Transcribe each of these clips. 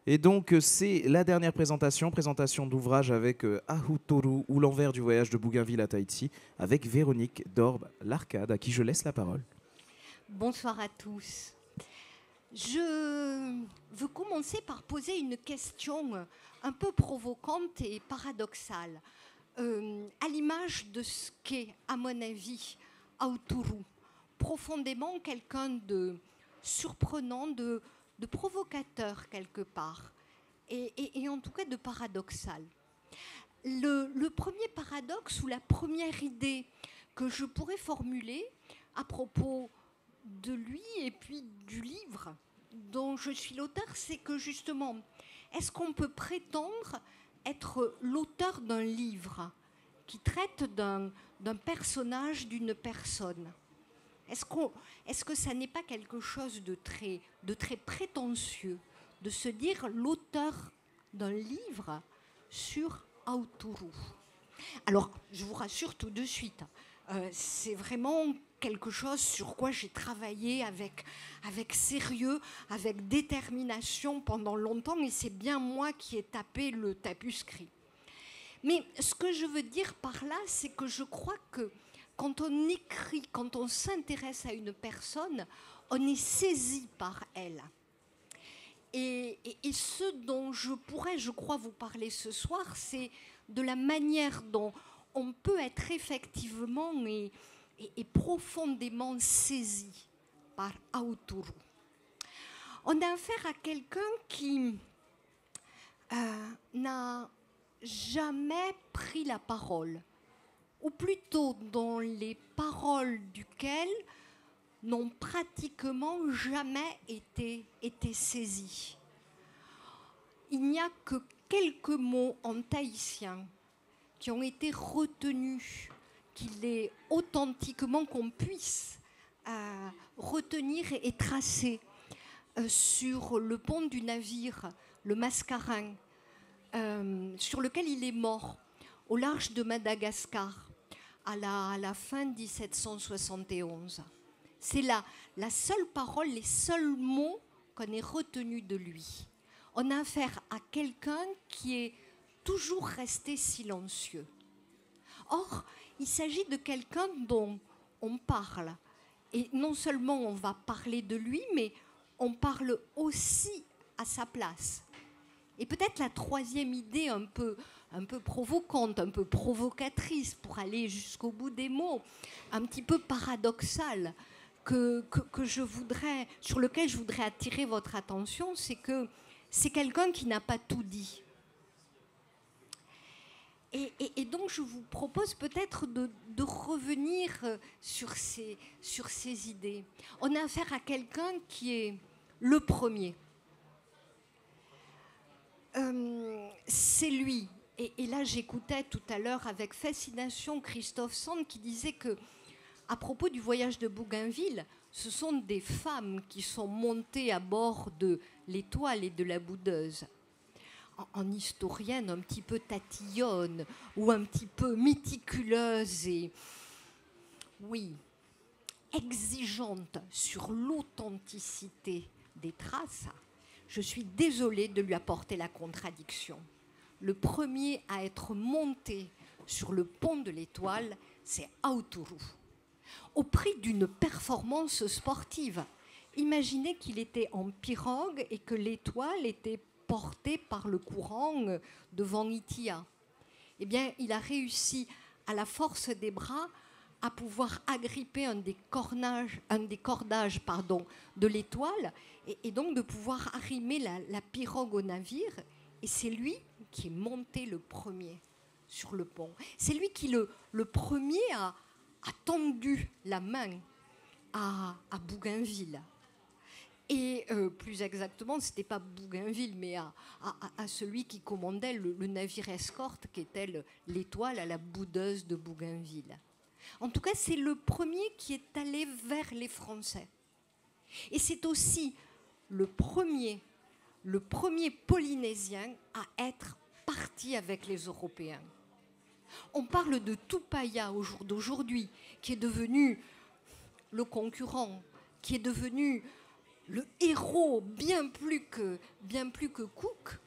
Et donc, c'est la dernière présentation d'ouvrage avec Ahutoru ou l'envers du voyage de Bougainville à Tahiti, avec Véronique Dorbe Larcade, à qui je laisse la parole. Bonsoir à tous. Je veux commencer par poser une question un peu provocante et paradoxale, à l'image de ce qu'est, à mon avis, Aotourou. Profondément quelqu'un de surprenant, de provocateur quelque part, et en tout cas de paradoxal. Le premier paradoxe ou la première idée que je pourrais formuler à propos de lui et puis du livre dont je suis l'auteur, c'est que justement, est-ce qu'on peut prétendre être l'auteur d'un livre qui traite d'un personnage, d'une personne? Est-ce que ça n'est pas quelque chose de très prétentieux de se dire l'auteur d'un livre sur Aotourou? Alors, je vous rassure tout de suite, c'est vraiment quelque chose sur quoi j'ai travaillé avec sérieux, avec détermination pendant longtemps, et c'est bien moi qui ai tapé le tapuscrit. Mais ce que je veux dire par là, c'est que je crois que quand on écrit, quand on s'intéresse à une personne, on est saisi par elle. Et ce dont je pourrais, je crois, vous parler ce soir, c'est de la manière dont on peut être effectivement et profondément saisi par Aotourou. On a affaire à quelqu'un qui n'a jamais pris la parole, ou plutôt dont les paroles duquel n'ont pratiquement jamais été saisies. Il n'y a que quelques mots en tahitien qui ont été retenus, qu'il est authentiquement qu'on puisse retenir et tracer sur le pont du navire, le Mascarin, sur lequel il est mort, au large de Madagascar, à la fin 1771. C'est la seule parole, les seuls mots qu'on ait retenus de lui. On a affaire à quelqu'un qui est toujours resté silencieux. Or, il s'agit de quelqu'un dont on parle. Et non seulement on va parler de lui, mais on parle aussi à sa place. Et peut-être la troisième idée un peu provocante, un peu provocatrice, pour aller jusqu'au bout des mots, un petit peu paradoxale, sur lequel je voudrais attirer votre attention, c'est que c'est quelqu'un qui n'a pas tout dit. Et donc je vous propose peut-être de revenir sur ces idées. On a affaire à quelqu'un qui est le premier. C'est lui. Et là, j'écoutais tout à l'heure avec fascination Christophe Sand qui disait que, à propos du voyage de Bougainville, ce sont des femmes qui sont montées à bord de l'Étoile et de la Boudeuse. En historienne un petit peu tatillonne ou un petit peu méticuleuse et, oui, exigeante sur l'authenticité des traces, je suis désolée de lui apporter la contradiction. Le premier à être monté sur le pont de l'Étoile, c'est Aotourou, au prix d'une performance sportive. Imaginez qu'il était en pirogue et que l'Étoile était portée par le courant devant Itia. Eh bien, il a réussi, à la force des bras, à pouvoir agripper un des cordages de l'Étoile et donc de pouvoir arrimer la pirogue au navire. Et c'est lui qui est monté le premier sur le pont. C'est lui qui, le premier, a tendu la main à Bougainville. Et plus exactement, ce n'était pas Bougainville, mais à celui qui commandait le navire escorte, qui était l'Étoile à la Boudeuse de Bougainville. En tout cas, c'est le premier qui est allé vers les Français. Et c'est aussi le premier Polynésien à être parti avec les Européens. On parle de Tupaya au jour d'aujourd'hui, qui est devenu le concurrent, qui est devenu le héros bien plus que Cook.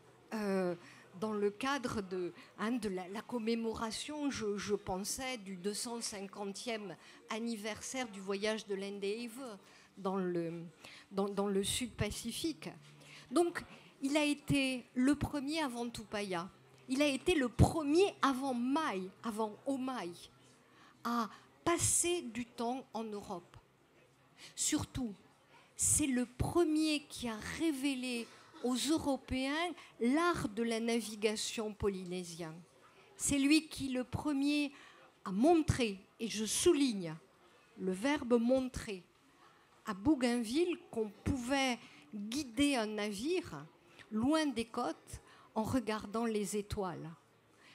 Dans le cadre de la commémoration, je pensais, du 250e anniversaire du voyage de l'Endeavour dans le Sud Pacifique. Donc, il a été le premier avant Tupaya. Il a été le premier avant Omai, à passer du temps en Europe. Surtout, c'est le premier qui a révélé aux Européens l'art de la navigation polynésienne. C'est lui qui, le premier, a montré, et je souligne le verbe montrer, à Bougainville qu'on pouvait guider un navire loin des côtes en regardant les étoiles.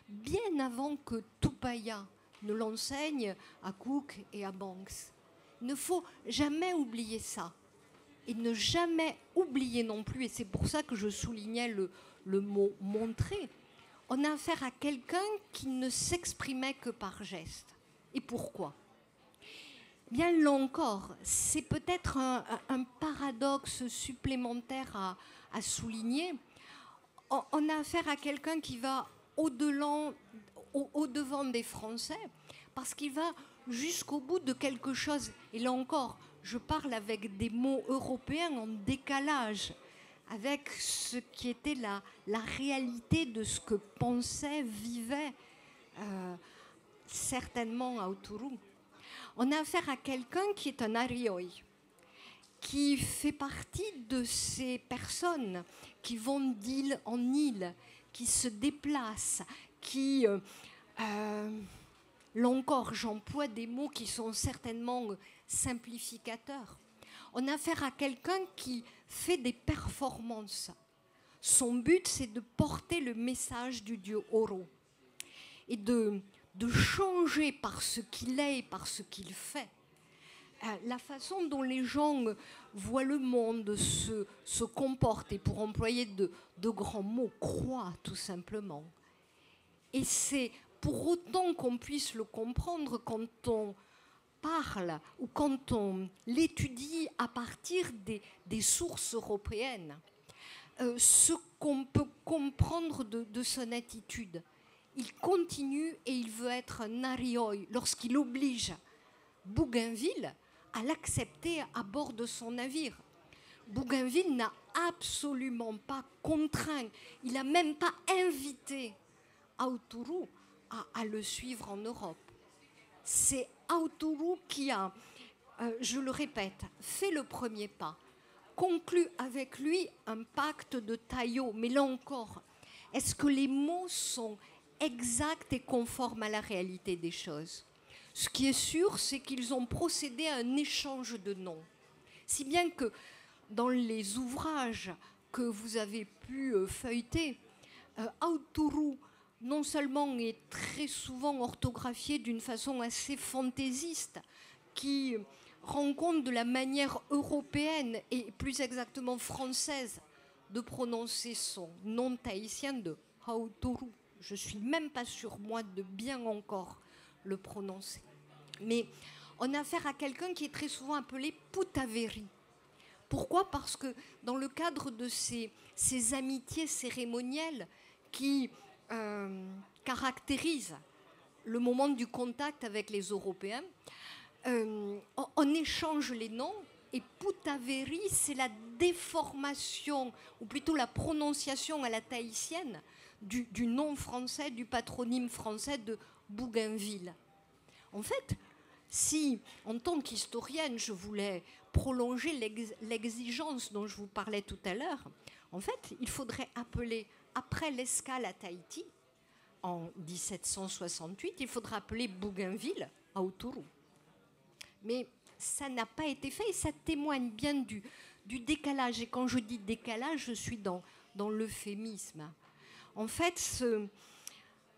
Bien avant que Tupaya ne l'enseigne à Cook et à Banks. Il ne faut jamais oublier ça. Et ne jamais oublier non plus, et c'est pour ça que je soulignais le mot « montrer », on a affaire à quelqu'un qui ne s'exprimait que par geste. Et pourquoi ? Bien là encore, c'est peut-être un paradoxe supplémentaire à souligner. On a affaire à quelqu'un qui va au-devant des Français, parce qu'il va jusqu'au bout de quelque chose. Et là encore, je parle avec des mots européens en décalage avec ce qui était la réalité de ce que pensait, vivait certainement Aotearoa. On a affaire à quelqu'un qui est un arioi, qui fait partie de ces personnes qui vont d'île en île, qui se déplacent, qui... Là encore, j'emploie des mots qui sont certainement simplificateurs. On a affaire à quelqu'un qui fait des performances. Son but, c'est de porter le message du dieu Oro et de changer par ce qu'il est et par ce qu'il fait la façon dont les gens voient le monde, se comportent, et pour employer de grands mots, croient tout simplement. Et c'est pour autant qu'on puisse le comprendre quand on parle ou quand on l'étudie à partir des sources européennes. Ce qu'on peut comprendre de son attitude. Il continue et il veut être un arioi lorsqu'il oblige Bougainville à l'accepter à bord de son navire. Bougainville n'a absolument pas contraint, il n'a même pas invité Aotearoa à le suivre en Europe. C'est Aotearoa qui a, je le répète, fait le premier pas, conclut avec lui un pacte de taillot. Mais là encore, est-ce que les mots sont exacts et conformes à la réalité des choses ? Ce qui est sûr, c'est qu'ils ont procédé à un échange de noms. Si bien que dans les ouvrages que vous avez pu feuilleter, Aotearoa non seulement est très souvent orthographié d'une façon assez fantaisiste, qui rend compte de la manière européenne et plus exactement française de prononcer son nom tahitien de Aotearoa. Je ne suis même pas sûre, moi, de bien encore le prononcer. Mais on a affaire à quelqu'un qui est très souvent appelé Putaveri. Pourquoi ? Parce que dans le cadre de ces amitiés cérémonielles qui caractérisent le moment du contact avec les Européens, on échange les noms, et Putaveri, c'est la déformation, ou plutôt la prononciation à la tahitienne du nom français, du patronyme français de Bougainville. En fait, si, en tant qu'historienne, je voulais prolonger l'exigence dont je vous parlais tout à l'heure, en fait, il faudrait appeler, après l'escale à Tahiti, en 1768, il faudra appeler Bougainville Aotearoa. Mais ça n'a pas été fait, et ça témoigne bien du décalage. Et quand je dis décalage, je suis dans l'euphémisme. En fait,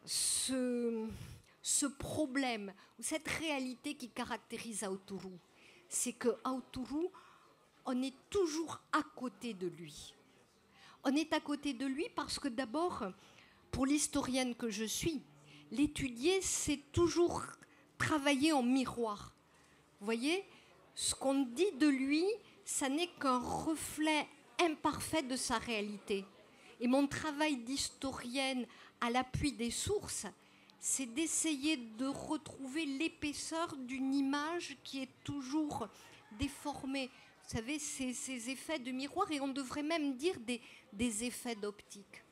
ce problème, ou cette réalité qui caractérise Aotearoa, c'est que Aotearoa, on est toujours à côté de lui. On est à côté de lui parce que d'abord, pour l'historienne que je suis, l'étudier, c'est toujours travailler en miroir. Vous voyez, ce qu'on dit de lui, ça n'est qu'un reflet imparfait de sa réalité. Et mon travail d'historienne à l'appui des sources, c'est d'essayer de retrouver l'épaisseur d'une image qui est toujours déformée. Vous savez, ces effets de miroir, et on devrait même dire des effets d'optique.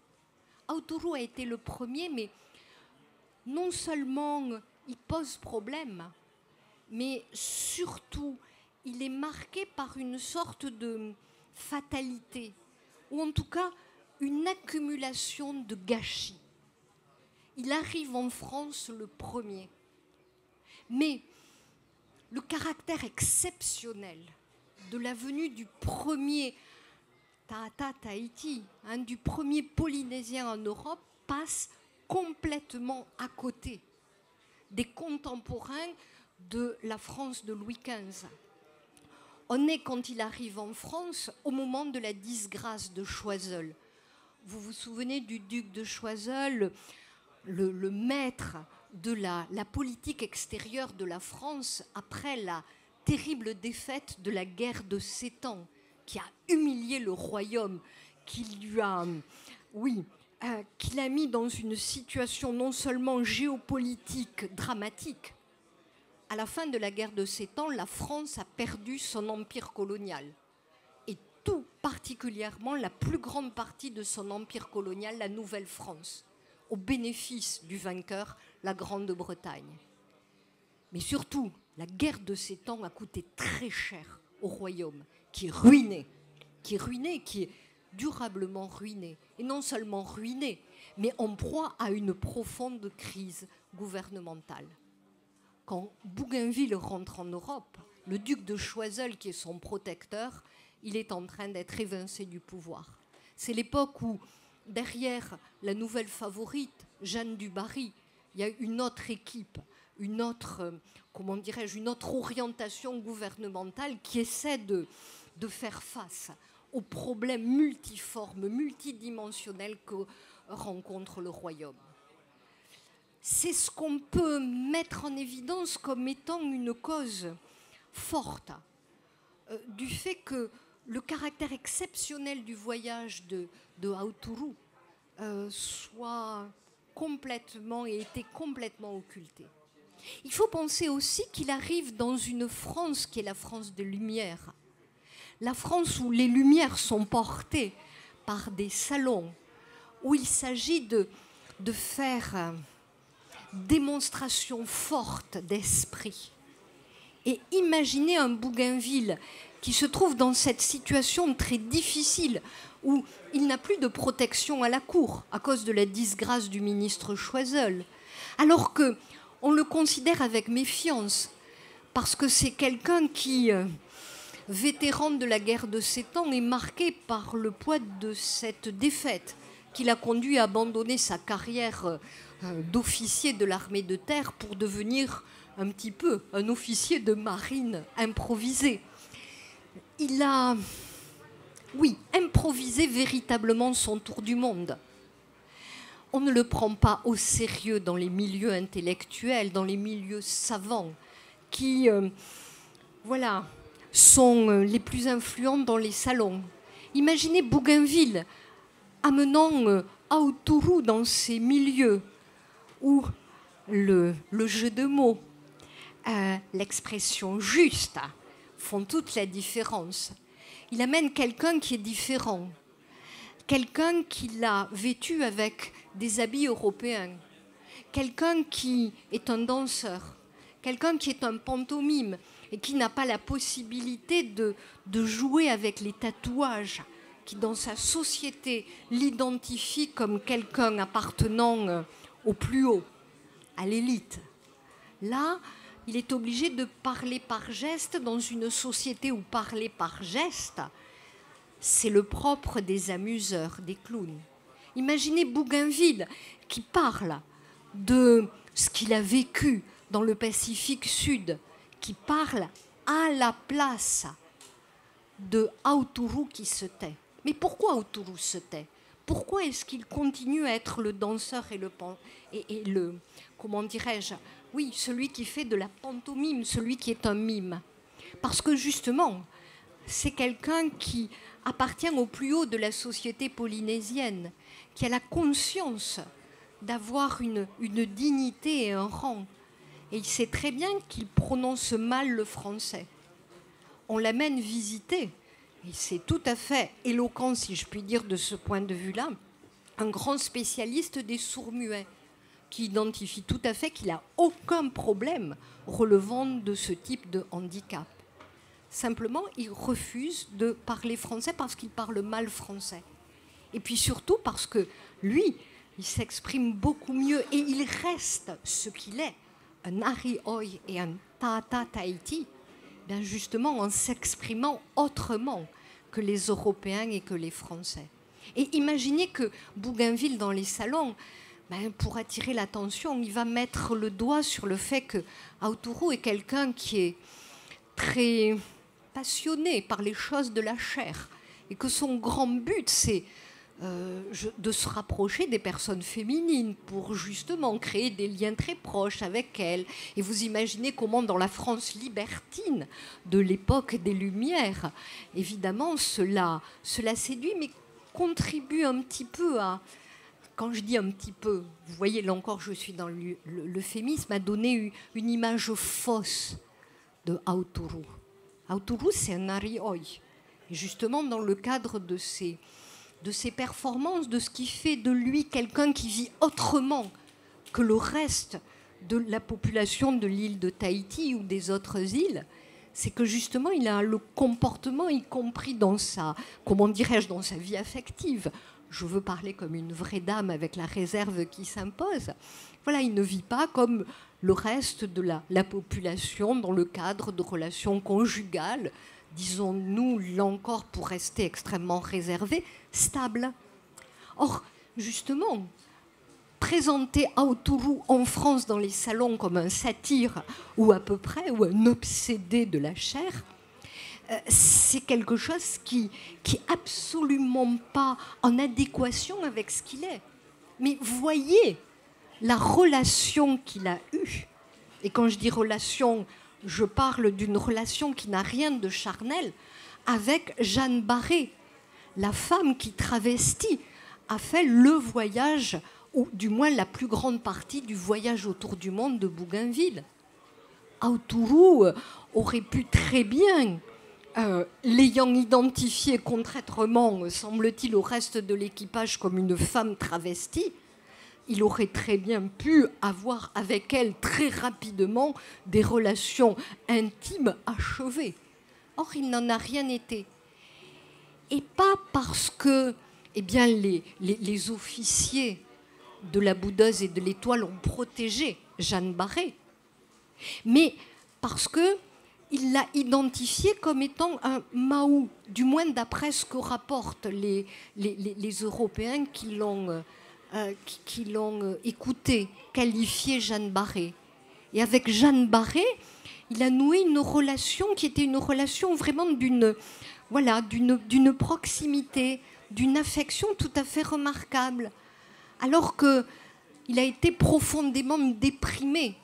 Autourou a été le premier, mais non seulement il pose problème, mais surtout, il est marqué par une sorte de fatalité, ou en tout cas une accumulation de gâchis. Il arrive en France le premier. Mais le caractère exceptionnel de la venue du premier Tata Tahiti, du premier Polynésien en Europe, passe complètement à côté des contemporains de la France de Louis XV. On est, quand il arrive en France, au moment de la disgrâce de Choiseul. Vous vous souvenez du duc de Choiseul, le maître de la politique extérieure de la France après la terrible défaite de la guerre de 7 ans, qui a humilié le royaume, qui l'a mis dans une situation non seulement géopolitique dramatique. À la fin de la guerre de 7 ans, la France a perdu son empire colonial. Et tout particulièrement la plus grande partie de son empire colonial, la Nouvelle-France, au bénéfice du vainqueur, la Grande-Bretagne. Mais surtout, la guerre de 7 ans a coûté très cher au royaume, qui est ruiné, qui est durablement ruiné. Et non seulement ruiné, mais en proie à une profonde crise gouvernementale. Quand Bougainville rentre en Europe, le duc de Choiseul, qui est son protecteur, il est en train d'être évincé du pouvoir. C'est l'époque où, derrière la nouvelle favorite, Jeanne du Barry, il y a une autre équipe, une autre orientation gouvernementale qui essaie de faire face aux problèmes multiformes, multidimensionnels que rencontre le royaume. C'est ce qu'on peut mettre en évidence comme étant une cause forte du fait que le caractère exceptionnel du voyage de Autourou soit complètement et était complètement occulté. Il faut penser aussi qu'il arrive dans une France qui est la France des Lumières, la France où les Lumières sont portées par des salons, où il s'agit de faire démonstration forte d'esprit. Et imaginez un Bougainville qui se trouve dans cette situation très difficile où il n'a plus de protection à la cour à cause de la disgrâce du ministre Choiseul, alors qu'on le considère avec méfiance parce que c'est quelqu'un qui, vétéran de la guerre de 7 ans, est marqué par le poids de cette défaite qui l'a conduit à abandonner sa carrière d'officier de l'armée de terre pour devenir un petit peu un officier de marine improvisé. Il a, improvisé véritablement son tour du monde. On ne le prend pas au sérieux dans les milieux intellectuels, dans les milieux savants, qui, sont les plus influents dans les salons. Imaginez Bougainville amenant Autourou dans ces milieux où le jeu de mots, l'expression juste font toute la différence. Il amène quelqu'un qui est différent, quelqu'un qui l'a vêtu avec des habits européens, quelqu'un qui est un danseur, quelqu'un qui est un pantomime et qui n'a pas la possibilité de jouer avec les tatouages, qui dans sa société l'identifie comme quelqu'un appartenant au plus haut, à l'élite. Là, il est obligé de parler par geste dans une société où parler par geste, c'est le propre des amuseurs, des clowns. Imaginez Bougainville qui parle de ce qu'il a vécu dans le Pacifique Sud, qui parle à la place de Autourou qui se tait. Mais pourquoi Autourou se tait ? Pourquoi est-ce qu'il continue à être le danseur et le comment dirais-je, celui qui fait de la pantomime, celui qui est un mime ? Parce que justement, c'est quelqu'un qui appartient au plus haut de la société polynésienne, qui a la conscience d'avoir une dignité et un rang. Et il sait très bien qu'il prononce mal le français. On l'amène visiter, et c'est tout à fait éloquent, si je puis dire, de ce point de vue-là, un grand spécialiste des sourds-muets, qui identifie tout à fait qu'il n'a aucun problème relevant de ce type de handicap. Simplement, il refuse de parler français parce qu'il parle mal français. Et puis surtout parce que lui, il s'exprime beaucoup mieux et il reste ce qu'il est, un Arioi et un Tata Tahiti, bien justement en s'exprimant autrement que les Européens et que les Français. Et imaginez que Bougainville, dans les salons, pour attirer l'attention, il va mettre le doigt sur le fait que Aotourou est quelqu'un qui est très passionné par les choses de la chair et que son grand but, c'est de se rapprocher des personnes féminines pour justement créer des liens très proches avec elles. Et vous imaginez comment dans la France libertine de l'époque des Lumières, évidemment cela séduit, mais contribue un petit peu à... Quand je dis un petit peu, vous voyez, là encore je suis dans l'euphémisme, à donner une image fausse de Aotourou. Aotourou, c'est un Arioi. Et justement, dans le cadre de ses performances, de ce qui fait de lui quelqu'un qui vit autrement que le reste de la population de l'île de Tahiti ou des autres îles, c'est que justement, il a le comportement, y compris dans sa, comment dirais-je, dans sa vie affective. Je veux parler comme une vraie dame avec la réserve qui s'impose. Voilà, il ne vit pas comme le reste de la population dans le cadre de relations conjugales, disons-nous, là encore, pour rester extrêmement réservé, stable. Or, justement, présenter Aotourou en France dans les salons comme un satyre, ou à peu près, ou un obsédé de la chair, c'est quelque chose qui n'est absolument pas en adéquation avec ce qu'il est. Mais voyez la relation qu'il a eue. Et quand je dis relation, je parle d'une relation qui n'a rien de charnel avec Jeanne Barré, la femme qui, travestie, a fait le voyage, ou du moins la plus grande partie du voyage autour du monde de Bougainville. Aotourou aurait pu très bien, l'ayant identifiée contrairement, semble-t-il, au reste de l'équipage comme une femme travestie, il aurait très bien pu avoir avec elle très rapidement des relations intimes achevées. Or, il n'en a rien été. Et pas parce que les officiers de la Boudeuse et de l'Étoile ont protégé Jeanne Barré, mais parce qu'il l'a identifié comme étant un Mahou, du moins d'après ce que rapportent les Européens qui l'ont écouté, qualifié Jeanne Barré. Et avec Jeanne Barré, il a noué une relation qui était une relation vraiment d'une proximité, d'une affection tout à fait remarquable. Alors qu'il a été profondément déprimé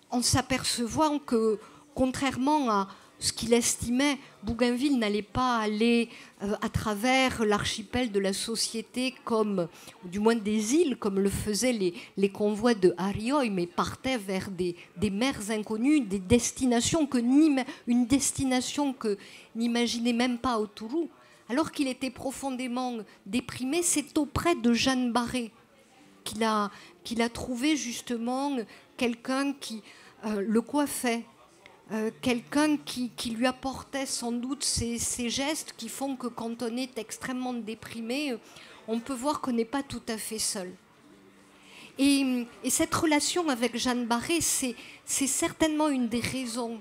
en s'apercevant que, contrairement à ce qu'il estimait, Bougainville n'allait pas aller à travers l'archipel de la société, comme, ou du moins des îles, comme le faisaient les convois de Arioi, mais partait vers des mers inconnues, des destinations une destination que n'imaginait même pas Aotourou. Alors qu'il était profondément déprimé, c'est auprès de Jeanne Barré qu'il a trouvé justement quelqu'un qui le coiffait, quelqu'un qui lui apportait sans doute ces gestes qui font que quand on est extrêmement déprimé, on peut voir qu'on n'est pas tout à fait seul. Et cette relation avec Jeanne Barré, c'est certainement une des raisons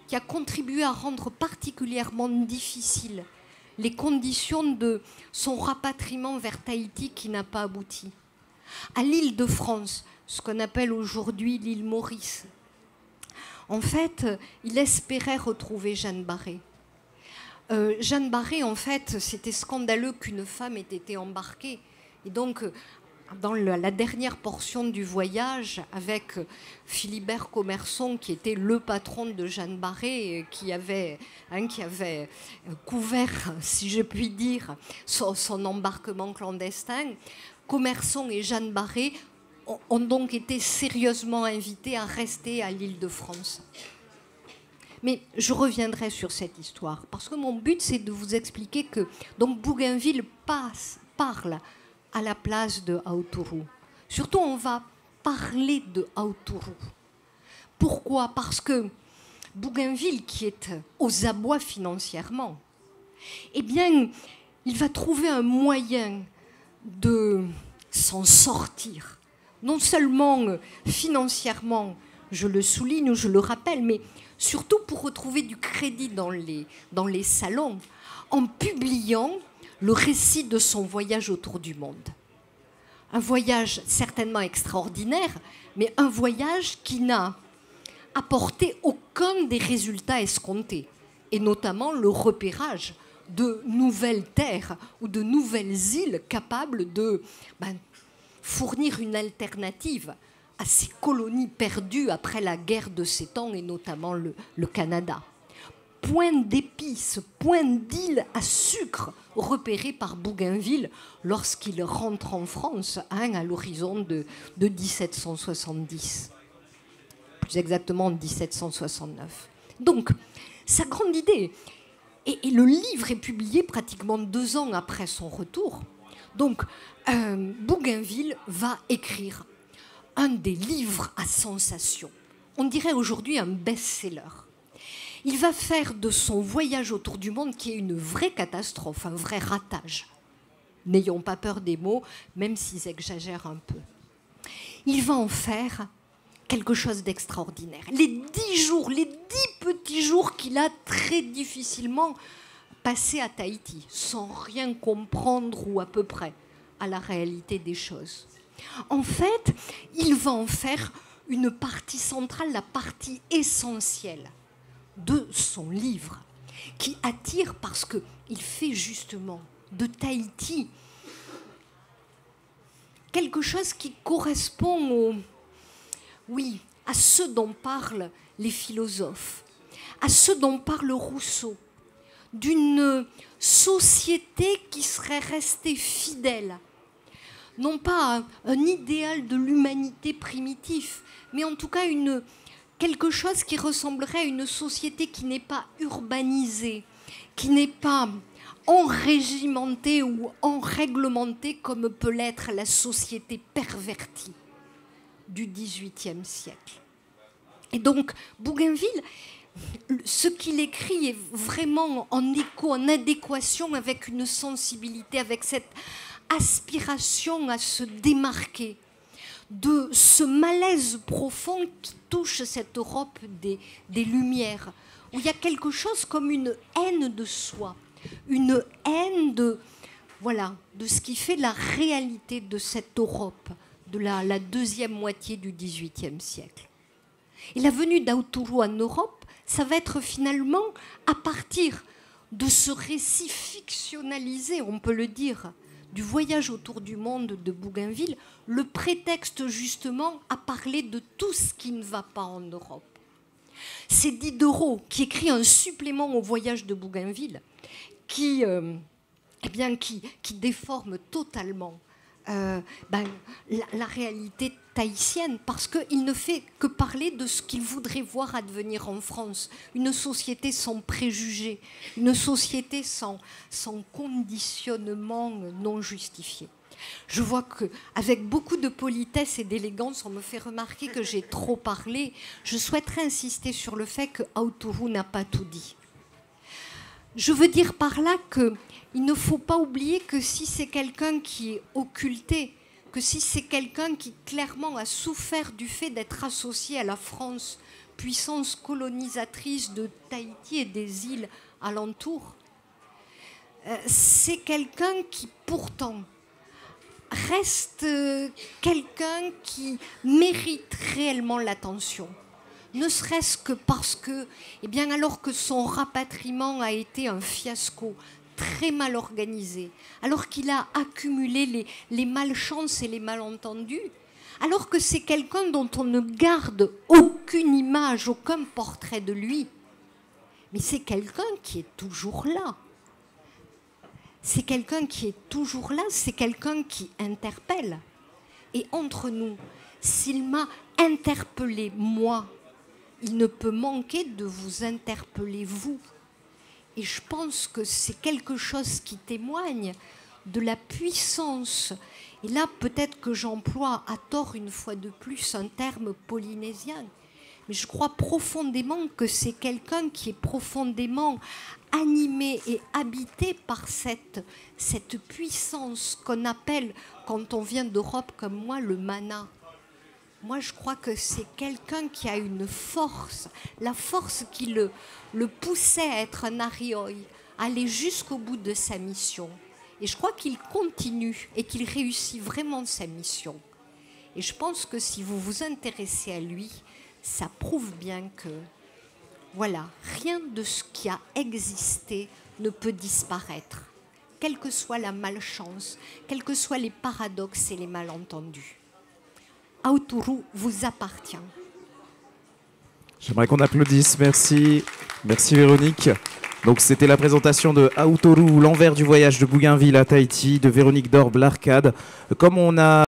qui a contribué à rendre particulièrement difficile les conditions de son rapatriement vers Tahiti qui n'a pas abouti. À l'île de France, ce qu'on appelle aujourd'hui l'île Maurice, en fait, il espérait retrouver Jeanne Barré. Jeanne Barré, en fait, c'était scandaleux qu'une femme ait été embarquée. Et donc, dans la dernière portion du voyage avec Philibert Commerson, qui était le patron de Jeanne Barré, qui avait couvert, si je puis dire, son embarquement clandestin. Commerson et Jeanne Barré ont donc été sérieusement invités à rester à l'Île-de-France. Mais je reviendrai sur cette histoire, parce que mon but, c'est de vous expliquer que donc Bougainville parle à la place de Aotourou. Surtout, on va parler de Aotourou. Pourquoi? Parce que Bougainville, qui est aux abois financièrement, eh bien, il va trouver un moyen de s'en sortir. Non seulement financièrement, je le souligne ou je le rappelle, mais surtout pour retrouver du crédit dans les salons, en publiant le récit de son voyage autour du monde. Un voyage certainement extraordinaire, mais un voyage qui n'a apporté aucun des résultats escomptés, et notamment le repérage de nouvelles terres ou de nouvelles îles capables de fournir une alternative à ces colonies perdues après la guerre de 7 ans, et notamment le Canada. Point d'épices, point d'île à sucre repéré par Bougainville lorsqu'il rentre en France à l'horizon de 1770. Plus exactement 1769. Donc, sa grande idée, et le livre est publié pratiquement 2 ans après son retour, donc Bougainville va écrire un des livres à sensation. On dirait aujourd'hui un best-seller. Il va faire de son voyage autour du monde, qui est une vraie catastrophe, un vrai ratage. N'ayons pas peur des mots, même s'ils exagèrent un peu. Il va en faire quelque chose d'extraordinaire. Les 10 petits jours qu'il a très difficilement passés à Tahiti, sans rien comprendre ou à peu près à la réalité des choses. En fait, il va en faire une partie centrale, la partie essentielle de son livre, qui attire parce qu'il fait justement de Tahiti quelque chose qui correspond à ce dont parlent les philosophes, à ce dont parle Rousseau, d'une société qui serait restée fidèle, non pas à un idéal de l'humanité primitif, mais en tout cas quelque chose qui ressemblerait à une société qui n'est pas urbanisée, qui n'est pas enrégimentée ou enréglementée comme peut l'être la société pervertie du XVIIIe siècle. Et donc, Bougainville, ce qu'il écrit est vraiment en écho, en adéquation avec une sensibilité, avec cette aspiration à se démarquer de ce malaise profond qui touche cette Europe des Lumières, où il y a quelque chose comme une haine de soi, une haine de ce qui fait la réalité de cette Europe de la deuxième moitié du XVIIIe siècle. Et la venue d'Aotourou en Europe, ça va être finalement à partir de ce récit fictionnalisé, on peut le dire, du voyage autour du monde de Bougainville, le prétexte justement à parler de tout ce qui ne va pas en Europe. C'est Diderot qui écrit un supplément au voyage de Bougainville qui déforme totalement la réalité tahitienne, parce qu'il ne fait que parler de ce qu'il voudrait voir advenir en France. Une société sans préjugés, une société sans conditionnement non justifié. Je vois qu'avec beaucoup de politesse et d'élégance, on me fait remarquer que j'ai trop parlé. Je souhaiterais insister sur le fait que Aotourou n'a pas tout dit. Je veux dire par là qu'il ne faut pas oublier que si c'est quelqu'un qui est occulté, que si c'est quelqu'un qui clairement a souffert du fait d'être associé à la France, puissance colonisatrice de Tahiti et des îles alentours, c'est quelqu'un qui pourtant reste quelqu'un qui mérite réellement l'attention. Ne serait-ce que parce que, alors que son rapatriement a été un fiasco très mal organisé, alors qu'il a accumulé les malchances et les malentendus, alors que c'est quelqu'un dont on ne garde aucune image, aucun portrait de lui. Mais c'est quelqu'un qui est toujours là. C'est quelqu'un qui est toujours là, c'est quelqu'un qui interpelle. Et entre nous, s'il m'a interpellé, moi, il ne peut manquer de vous interpeller, vous. Et je pense que c'est quelque chose qui témoigne de la puissance. Et là, peut-être que j'emploie à tort une fois de plus un terme polynésien. Mais je crois profondément que c'est quelqu'un qui est profondément animé et habité par cette puissance qu'on appelle, quand on vient d'Europe comme moi, le mana. Moi, je crois que c'est quelqu'un qui a une force, la force qui le poussait à être un arioi, à aller jusqu'au bout de sa mission. Et je crois qu'il continue et qu'il réussit vraiment sa mission. Et je pense que si vous vous intéressez à lui, ça prouve bien que, voilà, rien de ce qui a existé ne peut disparaître, quelle que soit la malchance, quels que soient les paradoxes et les malentendus. Aotourou vous appartient. J'aimerais qu'on applaudisse, merci. Merci Véronique. Donc c'était la présentation de Aotourou, l'envers du voyage de Bougainville à Tahiti, de Véronique Dorbe, l'Arcade. Comme on a